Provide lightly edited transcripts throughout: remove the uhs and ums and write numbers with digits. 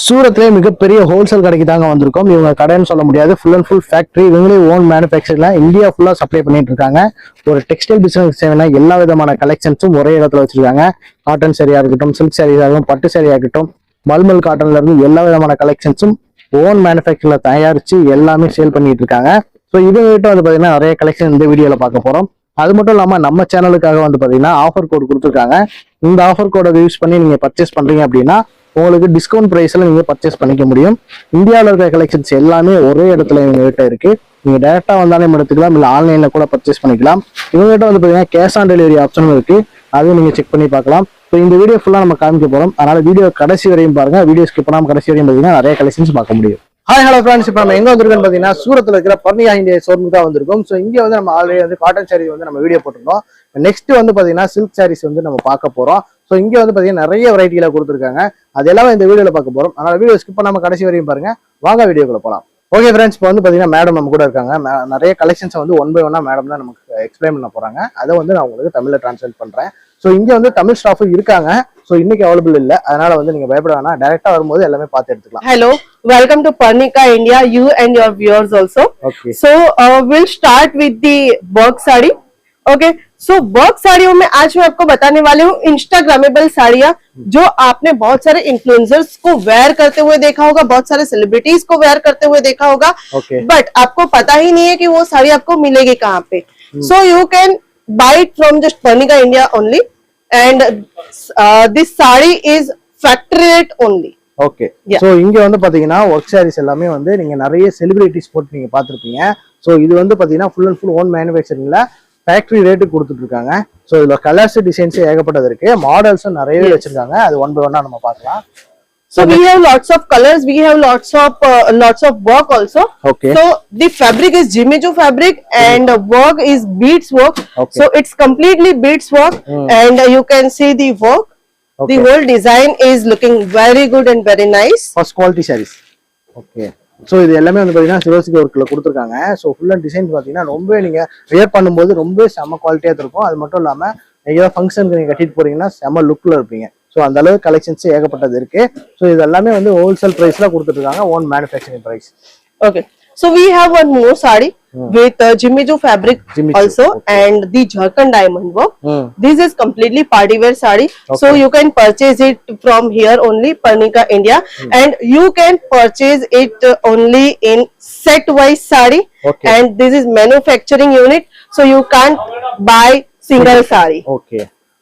சூரத்ல மிகப்பெரிய ஹோல்சேல் கடைக்கு தாங்க வந்திருக்கோம். இவங்க கடைன்னு சொல்ல முடியாது, ஃபுல் அண்ட் ஃபுல் ஃபேக்டரி. இவங்களே ஓன் மேனுஃபேக்சர்ல இந்தியா ஃபுல்லா சப்ளை பண்ணிட்டு இருக்காங்க. ஒரு டெக்ஸ்டைல் பிசினஸ் தேவைன்னா எல்லா விதமான கலெக்ஷன்ஸும் ஒரே இடத்துல வச்சிருக்காங்க. காட்டன் சாரியா இருக்கட்டும், சில்க் சாரியா இருக்கட்டும், பட்டு சாரியா இருக்கட்டும், மல்மல் காட்டன்ல இருந்து எல்லா விதமான கலெக்ஷன்ஸும் ஓன் மேனுஃபேக்சர்ல தயாரிச்சு எல்லாமே சேல் பண்ணிட்டு இருக்காங்க. ஸோ இவங்க கிட்ட வந்து பாத்தீங்கன்னா நிறைய கலெக்ஷன் இந்த வீடியோல பார்க்க போறோம். அது மட்டும் இல்லாம நம்ம சேனலுக்காக வந்து பாத்தீங்கன்னா ஆஃபர் கோட் கொடுத்துருக்காங்க. இந்த ஆஃபர் கோடை யூஸ் பண்ணி நீங்க பர்ச்சேஸ் பண்றீங்க அப்படின்னா உங்களுக்கு டிஸ்கவுண்ட் பிரைஸ்ல நீங்க பர்ச்சேஸ் பண்ணிக்க முடியும். இந்தியாவில் இருக்கிற கலெக்ஷன்ஸ் எல்லாமே ஒரே இடத்துல இவங்க கிட்ட இருக்கு. நீங்க டைரக்டா வந்தாலும் எடுத்துக்கலாம், இல்ல ஆன்லைன்ல கூட பர்ச்சேஸ் பண்ணிக்கலாம். இவங்க கிட்ட வந்து பாத்தீங்கன்னா கேஷ் ஆன் டெலிவரி ஆப்ஷனும் இருக்கு, அதையும் நீங்க செக் பண்ணி பார்க்கலாம். ஸோ இந்த வீடியோ ஃபுல்லா நம்ம காமிக்க போறோம், அதனால வீடியோ கடைசி வரையும் பாருங்க. வீடியோ ஸ்கிப் பண்ணாம கடைசி வரையும் பாத்தீங்கன்னா நிறைய கலெக்ஷன்ஸ் பார்க்க முடியும். ஹாய் ஹலோ ஃப்ரெண்ட்ஸ், இப்போ நம்ம எங்க வந்திருக்கோம்னு பாத்தீங்கன்னா சூரத்ல இருக்கிற பர்னிகா இந்தியா ஷோரூம் தான் வந்திருக்கும். ஸோ இங்க வந்து நம்ம ஆல்ரெடி வந்து காட்டன் சாரி வந்து நம்ம வீடியோ போட்டிருந்தோம். நெக்ஸ்ட் வந்து பாத்தீங்கன்னா சில்க் சாரீஸ் வந்து நம்ம பார்க்க போறோம். ஸோ இங்க வந்து பாத்தீங்கன்னா நிறைய வெரைட்டியில கொடுத்துருக்காங்க, அது எல்லாமே இந்த வீடியோல பார்க்க போறோம். அதனால வீடியோ ஸ்கிப் பண்ணாம கடைசி வரையும் பாருங்க. வாங்க வீடியோக்குள்ள போலாம். ஓகே ஃப்ரெண்ட்ஸ், இப்போ வந்து பாத்தீங்கன்னா மேடம் நம்ம கூட இருக்காங்க. நிறைய கலெக்ஷன்ஸ் வந்து ஒன் பை ஒன்னா மேடம் தான் நமக்கு எக்ஸ்பிளைன் பண்ண போறாங்க. அதை வந்து நான் உங்களுக்கு தமிழ்ல டிரான்ஸ்லேட் பண்றேன். ஸோ இங்க வந்து தமிழ் ஸ்டாஃபும் இருக்காங்க. ஸோ இன்னைக்கு அவைலபிள் இல்ல, அதனால வந்து நீங்க பயப்பட வேணாம், டைரக்டா வரும்போது எல்லாமே பார்த்து எடுத்துக்கலாம். Hello, welcome to Purnika India, you and your viewers also. Okay. So we'll start with the work sari. Okay, so work साड़ियों में आज मैं आपको बताने वाली हूँ इंस्टाग्रामेबल साड़ियाँ जो आपने बहुत सारे इन्फ्लुएंसर्स को वेयर करते हुए देखा होगा, बहुत सारे सेलिब्रिटीज को वेयर करते हुए देखा होगा, Okay. बट आपको पता ही नहीं है कि वो साड़ी आपको मिलेगी कहाँ पे. So you can buy it from just Purnika India only, and this saree is factory rate only. Okay. Yeah. So இங்க வந்து பாத்தீங்கன்னா ஒர்க் சாரீஸ் எல்லாமே வந்து நீங்க நிறைய செலிபிரிட்டிஸ் போட்டு நீங்க பாத்திருப்பீங்க. ஸோ இது வந்து பாத்தீங்கன்னா ஃபுல் அண்ட் ஃபுல் ஓன் மேனுஃபேக்சரிங்ல ஃபேக்டரி ரேட்டுக்கு கொடுத்துட்டு இருக்காங்க. ஸோ இதுல கலர்ஸ் டிசைன்ஸ் ஏகப்பட்டது இருக்கு, மாடல்ஸும் நிறையவே வச்சிருக்காங்க. அது ஒன் பை ஒன்னா நம்ம பார்க்கலாம். So we have lots of colors, we have lots of work also. Okay. So the fabric is Jimmy-Choo fabric and work is beads work. Okay. So it's completely beads work, and you can see the work. Okay. The whole design is looking very good and very nice. First quality sarees. Okay. So இது எல்லாமே வந்து பாத்தீங்கன்னா சிரோசிகி ஒர்க்ல கொடுத்துருக்காங்க. So full and design பாத்தீங்கன்னா ரொம்ப நீங்க wear பண்ணும்போது ரொம்ப செம்ம குவாலிட்டியா இருக்கும். அது மட்டும் இல்லாம ஏதாவது ஃபங்க்ஷனுக்கு நீங்க கட்டிட்டு போறீங்கன்னா செம்ம லுக்ல இருப்பீங்க. ஸோ அந்த அளவுக்கு கலெக்ஷன்ஸ் ஏகப்பட்டது இருக்கு. ஸோ இது எல்லாமே வந்து ஹோல்சேல் பிரைஸ்ல கொடுத்துட்டு இருக்காங்க, own manufacturing price. Okay. So we have one more sari with Jimmy-Choo fabric Jimmy-Choo, also, okay. and the Jharkhand diamond work. This is completely party wear sari. So Okay. you can purchase it from here only, Purnika India, and you can purchase it only in set wise sari. Okay. And this is manufacturing unit, so you can't buy single sari. Okay.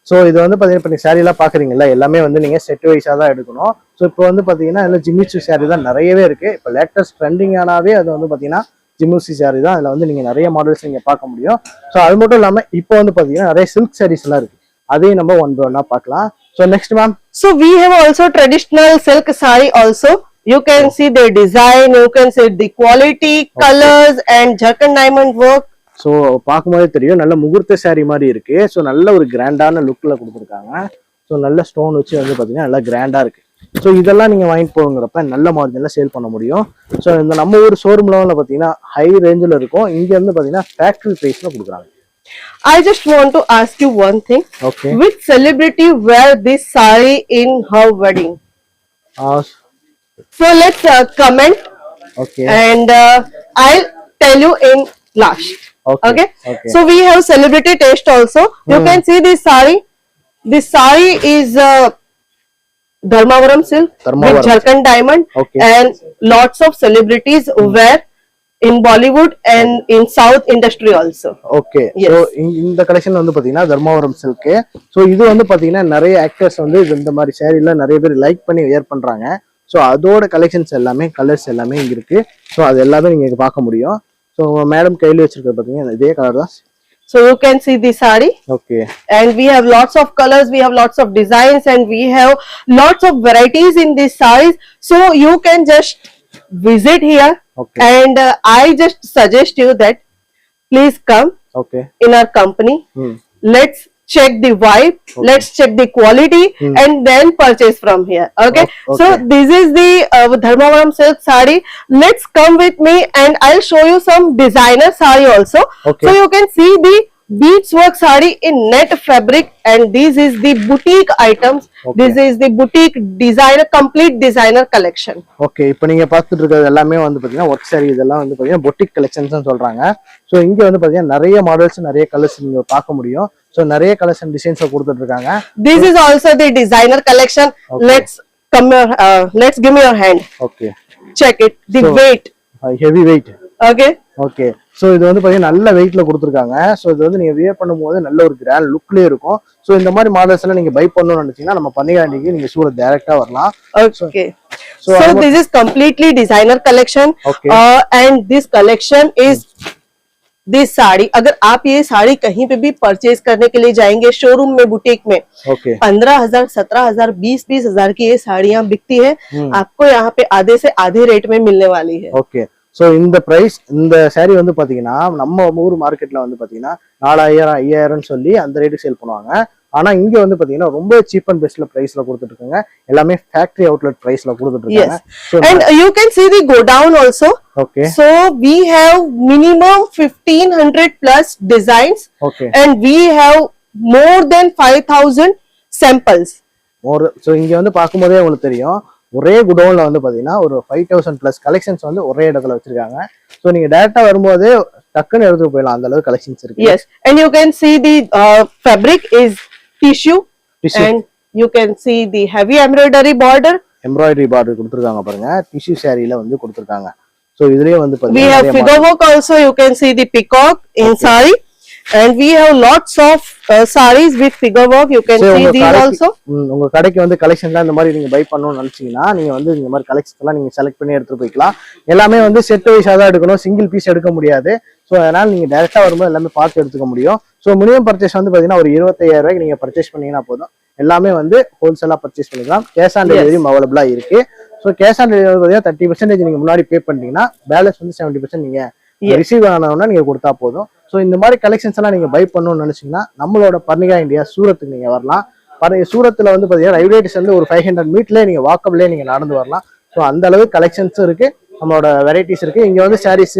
So இது வந்து பாத்தீங்கன்னா இப்போ நீங்க sorry எல்லாம் பாக்குறீங்கல்ல, எல்லாமே வந்து நீங்க set வைஸா தான் எடுக்கணும். ஸோ இப்போ வந்து பாத்தீங்கன்னா இதுல ஜிம்மிச்சூ சாரி தான் நிறையவே இருக்கு. இப்போ லேட்டஸ்ட் ட்ரெண்டிங் ஆனாவே அது வந்து பாத்தீங்கன்னா ஜிம்மிச்சூ சாரி தான். அதுல வந்து நீங்க நிறைய மாடல்ஸ் நீங்க பார்க்க முடியும். ஸோ அது மட்டும் இல்லாம இப்போ வந்து பாத்தீங்கன்னா நிறைய சில்க் சாரீஸ் எல்லாம் இருக்கு, அதையும் நம்ம ஒன் பை ஒன்னா பார்க்கலாம். So next ma'am. So we have also traditional silk sari also. You can see the design, you can see the quality, colors, and Jharkhand diamond work. So பார்க்கும்போதே தெரியும் நல்ல முகூர்த்த சாரி மாதிரி இருக்கு. ஸோ நல்ல ஒரு கிராண்டான லுக்ல கொடுத்துருக்காங்க. ஸோ நல்ல ஸ்டோன் வச்சு வந்து பாத்தீங்கன்னா நல்லா கிராண்டா இருக்கு. ஸோ இதெல்லாம் நீங்க வாங்கிட்டு போகிறப்ப நல்ல மார்ஜின்ல சேல் பண்ண முடியும். ஸோ இந்த நம்ம ஊர் ஷோரூம் லெவல்ல பாத்தீங்கன்னா ஹை ரேஞ்சில் இருக்கும், இங்க வந்து பாத்தீங்கன்னா ஃபேக்டரி பிரைஸ்ல கொடுக்குறாங்க. I just want to ask you one thing. Okay. Which celebrity wear this sari in her wedding? So let's comment, okay. and I'll tell you in last. Okay. Okay. Okay. So we have celebrity taste also. You can see this sari. This sari is Dharmavaram silk Dharmavaram. with Jharkhand diamond, Okay. and lots of celebrities wear in Bollywood and in South industry also. Okay. Yes. So இந்த collection வந்து பாத்தீங்கன்னா Dharmavaram silk. So இது வந்து பாத்தீங்கன்னா நிறைய actors வந்து இந்த மாதிரி சாரீல நிறைய பேர் லைக் பண்ணி வியர் பண்றாங்க. ஸோ அதோட கலெக்ஷன்ஸ் எல்லாமே கலர்ஸ் எல்லாமே இங்க இருக்கு. ஸோ அது எல்லாமே நீங்க இங்க பார்க்க முடியும். ஸோ மேடம் கையில வச்சிருக்கிறது பாத்தீங்கன்னா இதே கலர் தான். So you can see the sari, okay. and we have lots of colors, we have lots of designs, and we have lots of varieties in these saris. So you can just visit here, Okay. and I just suggest you that please come okay. in our company. Let's check the vibe, let's check the quality, and then purchase from here. Okay. Okay. So this is the Dharmavaram silk sari. Let's come with me, and I'll show you some designer sari also. Okay. So you can see the beads work sari in net fabric, and this is the boutique items. Okay. This is the boutique designer, complete designer collection. Okay, இப்போ நீங்க பார்த்துட்டு இருக்கிறது எல்லாமே வந்து பாத்தீங்கன்னா work sorry, இதெல்லாம் வந்து பாத்தீங்கன்னா பொட்டிக் கலெக்ஷன்ஸ் சொல்றாங்க. ஸோ இங்க வந்து பாத்தீங்கன்னா நிறைய மாடல்ஸ், நிறைய கலர்ஸ் நீங்க பார்க்க முடியும். ஸோ நிறைய கலர்ஸ் அண்ட் டிசைன்ஸ் கொடுத்துட்டு இருக்காங்க. This is also the designer collection. Okay. Let's give me your hand. Okay, Check it, the weight. Heavy weight. Okay. Okay, so இது வந்து பாத்தீங்கன்னா நல்ல வெயிட்ல கொடுத்துருக்காங்க. ஸோ இது வந்து நீங்க வியர் பண்ணும்போது நல்ல ஒரு கிராண்ட் லுக்லயே இருக்கும். ஸோ இந்த மாதிரி மாடல்ஸ் எல்லாம் நீங்க பை பண்ணணும்னு நினைச்சீங்கன்னா நம்ம பன்னிகாண்டிக்கு நீங்க சூரத் டைரக்டா வரலாம். Okay. So this is completely designer collection. Okay. And this collection is this sari. अगर आप ये साड़ी कहीं पे भी परचेज करने के लिए जाएंगे शोरूम में, बुटीक में, ஓகே 15,000, 17,000, 20,000 की ये साड़ियां बिकती है. आपको यहाँ पे आधे से आधे रेट में मिलने वाली है. ஓகே, ஸோ இந்த பிரைஸ், இந்த சாரி வந்து பாத்தீங்கன்னா நம்ம ஊர் மார்க்கெட்ல வந்து பாத்தீங்கன்னா 4,000, 5,000 சொல்லி அந்த ரேட்டுக்கு சேல் பண்ணுவாங்க. ஆனா இங்க வந்து பாத்தீங்கன்னா ரொம்ப சீப் அண்ட் பெஸ்ட்ல பிரைஸ்ல கொடுத்துட்டு இருக்காங்க. எல்லாமே ஃபேக்டரி அவுட்லெட் பிரைஸ்ல கொடுத்துட்டு இருக்காங்க. And you can see the go down also. Okay So we have minimum 1,500 plus designs, okay, and we have more than 5,000 samples. So இங்க வந்து பார்க்கும்போதே உங்களுக்கு தெரியும், ஒரே குடோன்ல வந்து பாத்தீங்கன்னா ஒரு 5,000 பிளஸ் கலெக்ஷன்ஸ் வந்து ஒரே இடத்துல வச்சிருக்காங்க. ஸோ நீங்க டைரக்டா வரும்போது டக்குன்னு எடுத்துட்டு போயிடலாம், அந்த அளவுக்கு கலெக்ஷன்ஸ் இருக்கு. Yes, and you can see the fabric is tissue, and you can see the heavy embroidery border. Embroidery border கொடுத்துருக்காங்க பாருங்க, டிஷ்யூ சாரியில வந்து கொடுத்துருக்காங்க. ஸோ இதுலயே வந்து We have figure work also. You can see the peacock in sari, and we have lots of sarees with figure work. You can see these also. உங்க கடைக்கு வந்து கலெக்ஷன்லாம் இந்த மாதிரி நீங்க பை பண்ணணும்னு நினைச்சீங்கன்னா நீங்க வந்து இந்த மாதிரி கலெக்ஷன்ஸ் எல்லாம் நீங்க செலக்ட் பண்ணி எடுத்துட்டு போய்க்கலாம். எல்லாமே வந்து செட் வைஸா தான் எடுக்கணும், சிங்கிள் பீஸ் எடுக்க முடியாது. ஸோ அதனால நீங்க டைரக்டா வரும்போது எல்லாமே பார்த்து எடுத்துக்க முடியும். ஸோ மினிமம் பர்ச்சேஸ் வந்து பாத்தீங்கன்னா ஒரு 25,000 ரூபாய்க்கு நீங்க பர்ச்சேஸ் பண்ணீங்கன்னா போதும். எல்லாமே வந்து ஹோல்சேலா பர்ச்சேஸ் பண்ணிக்கலாம். கேஷ் ஆன் டெலிவரியும் அவைலபிளா இருக்கு. ஸோ கேஷ் ஆன் டெலிவரி பார்த்தீங்கன்னா 30% நீங்க முன்னாடி பே பண்ணிட்டீங்கன்னா பேலன்ஸ் வந்து 70% நீங்க ரிசீவ் ஆனவொன்னா நீங்க கொடுத்தா போதும். ஸோ இந்த மாதிரி கலெக்ஷன்ஸ் எல்லாம் நீங்க பை பண்ணணும்னு நினைச்சீங்கன்னா நம்மளோட பர்னிகா இந்தியா சூரத்துக்கு நீங்க வரலாம். சூரத்துல வந்து பாத்தீங்கன்னா ரயில்வே ஸ்டேஷன்ல இருந்து ஒரு 500 மீட்டர்லயே நீங்க வாக்கப்லயே நீங்க நடந்து வரலாம். ஸோ அந்த அளவுக்கு கலெக்ஷன்ஸும் இருக்கு, நம்மளோட வெரைட்டிஸ் இருக்கு. இங்க வந்து சாரீஸ்,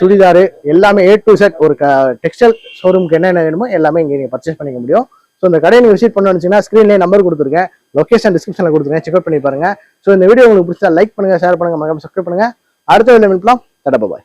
சுடிதாரு எல்லாமே A to Z ஒரு டெக்ஸ்டைல் ஷோரூமுக்கு என்னென்ன வேணுமோ எல்லாமே இங்க நீங்க பர்ச்சேஸ் பண்ணிக்க முடியும். ஸோ இந்த கடையை நீங்க விசிட் பண்ண நினைச்சீங்கன்னா ஸ்கிரீன்லேயே நம்பர் கொடுத்துருக்கேன், லொகேஷன் டிஸ்கிரிப்ஷன்ல கொடுத்துருக்கேன், செக் அவுட் பண்ணி பாருங்க. ஸோ இந்த வீடியோ உங்களுக்கு பிடிச்சா லைக் பண்ணுங்க, ஷேர் பண்ணுங்க, மறக்காம சப்ஸ்கிரைப் பண்ணுங்க. அடுத்த வீடியோல மீட் பண்ணலாம். டாடா, பை.